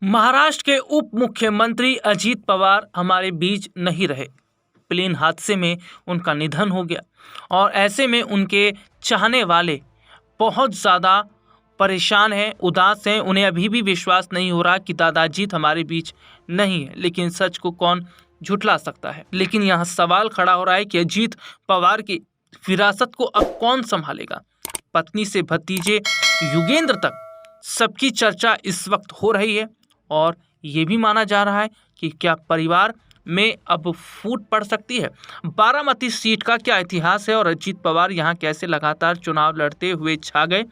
महाराष्ट्र के उप मुख्यमंत्री अजीत पवार हमारे बीच नहीं रहे। प्लेन हादसे में उनका निधन हो गया और ऐसे में उनके चाहने वाले बहुत ज़्यादा परेशान हैं, उदास हैं। उन्हें अभी भी विश्वास नहीं हो रहा कि दादा अजीत हमारे बीच नहीं है। लेकिन सच को कौन झुठला सकता है। लेकिन यहाँ सवाल खड़ा हो रहा है कि अजीत पवार की विरासत को अब कौन संभालेगा। पत्नी से भतीजे युगेंद्र तक सबकी चर्चा इस वक्त हो रही है और ये भी माना जा रहा है कि क्या परिवार में अब फूट पड़ सकती है। बारामती सीट का क्या इतिहास है और अजीत पवार यहाँ कैसे लगातार चुनाव लड़ते हुए छा गए।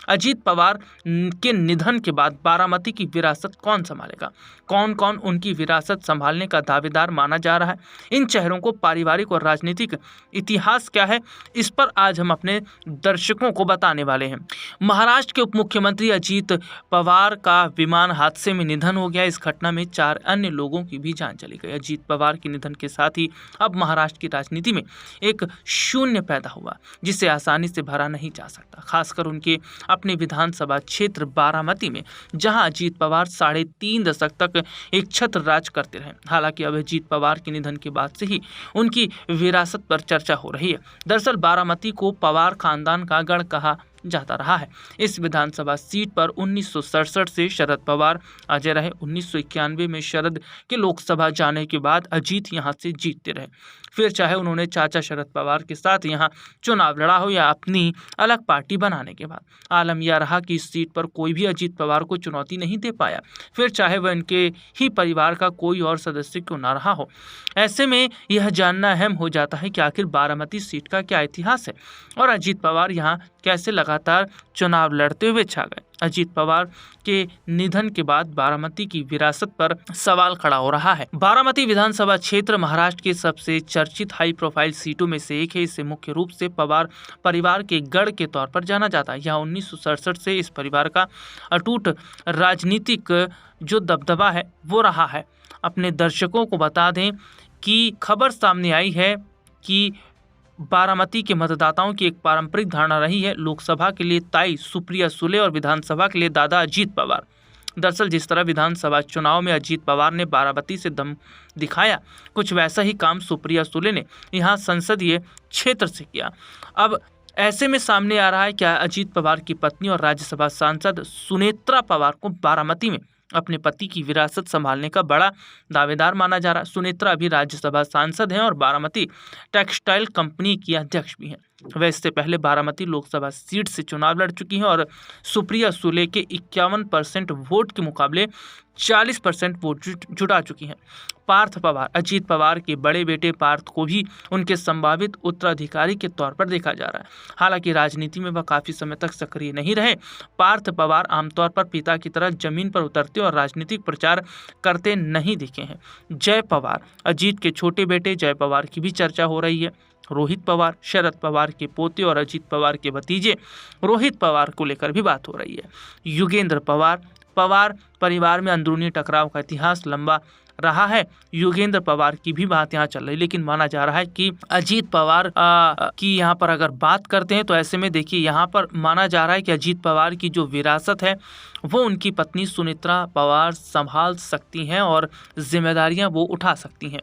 अजीत पवार के निधन के बाद बारामती की विरासत कौन संभालेगा, कौन कौन उनकी विरासत संभालने का दावेदार माना जा रहा है। इन चेहरों को पारिवारिक और राजनीतिक इतिहास क्या है, इस पर आज हम अपने दर्शकों को बताने वाले हैं। महाराष्ट्र के उप मुख्यमंत्री अजीत पवार का विमान हादसे में निधन हो गया। इस घटना में 4 अन्य लोगों की भी जान चली गई। अजीत पवार के निधन के साथ ही अब महाराष्ट्र की राजनीति में एक शून्य पैदा हुआ जिसे आसानी से भरा नहीं जा सकता, खासकर उनके अपने विधानसभा क्षेत्र बारामती में, जहां अजीत पवार 3.5 दशक तक एक छत्र राज करते रहे। हालांकि अब अजीत पवार के निधन के बाद से ही उनकी विरासत पर चर्चा हो रही है। दरअसल बारामती को पवार खानदान का गढ़ कहा जाता रहा है। इस विधानसभा सीट पर 1967 से शरद पवार अजय रहे। 1991 में शरद के लोकसभा जाने के बाद अजीत यहां से जीतते रहे। फिर चाहे उन्होंने चाचा शरद पवार के साथ यहां चुनाव लड़ा हो या अपनी अलग पार्टी बनाने के बाद, आलम यह रहा कि इस सीट पर कोई भी अजीत पवार को चुनौती नहीं दे पाया, फिर चाहे वह इनके ही परिवार का कोई और सदस्य क्यों ना रहा हो। ऐसे में यह जानना अहम हो जाता है कि आखिर बारामती सीट का क्या इतिहास है और अजीत पवार यहाँ कैसे लगातार चुनाव लड़ते हुए छा गए। अजीत पवार के निधन के बाद बारामती की विरासत पर सवाल खड़ा हो रहा है। बारामती विधानसभा क्षेत्र महाराष्ट्र के सबसे चर्चित हाई प्रोफाइल सीटों में से एक है। इसे मुख्य रूप से पवार परिवार के गढ़ के तौर पर जाना जाता है। यहाँ 1967 से इस परिवार का अटूट राजनीतिक जो दबदबा है वो रहा है। अपने दर्शकों को बता दें कि खबर सामने आई है कि बारामती के मतदाताओं की एक पारंपरिक धारणा रही है, लोकसभा के लिए ताई सुप्रिया सुले और विधानसभा के लिए दादा अजीत पवार। दरअसल जिस तरह विधानसभा चुनाव में अजीत पवार ने बारामती से दम दिखाया, कुछ वैसा ही काम सुप्रिया सुले ने यहाँ संसदीय क्षेत्र से किया। अब ऐसे में सामने आ रहा है क्या अजीत पवार की पत्नी और राज्यसभा सांसद सुनेत्रा पवार को बारामती में अपने पति की विरासत संभालने का बड़ा दावेदार माना जा रहा है। सुनेत्रा अभी राज्यसभा सांसद हैं और बारामती टेक्सटाइल कंपनी की अध्यक्ष भी हैं। वह इससे पहले बारामती लोकसभा सीट से चुनाव लड़ चुकी हैं और सुप्रिया सुले के 51% वोट के मुकाबले 40% वोट जुटा चुकी हैं। पार्थ पवार, अजीत पवार के बड़े बेटे पार्थ को भी उनके संभावित उत्तराधिकारी के तौर पर देखा जा रहा है। हालांकि राजनीति में वह काफी समय तक सक्रिय नहीं रहे। पार्थ पवार आमतौर पर पिता की तरह जमीन पर उतरते और राजनीतिक प्रचार करते नहीं दिखे हैं। जय पवार, अजीत के छोटे बेटे जय पवार की भी चर्चा हो रही है। रोहित पवार, शरद पवार के पोते और अजीत पवार के भतीजे रोहित पवार को लेकर भी बात हो रही है। युगेंद्र पवार, पवार परिवार में अंदरूनी टकराव का इतिहास लंबा रहा है। युगेंद्र पवार की भी बात यहाँ चल रही है, लेकिन माना जा रहा है कि अजीत पवार की यहाँ पर अगर बात करते हैं तो ऐसे में देखिए यहाँ पर माना जा रहा है कि अजीत पवार की जो विरासत है वो उनकी पत्नी सुनेत्रा पवार संभाल सकती हैं और जिम्मेदारियां वो उठा सकती हैं।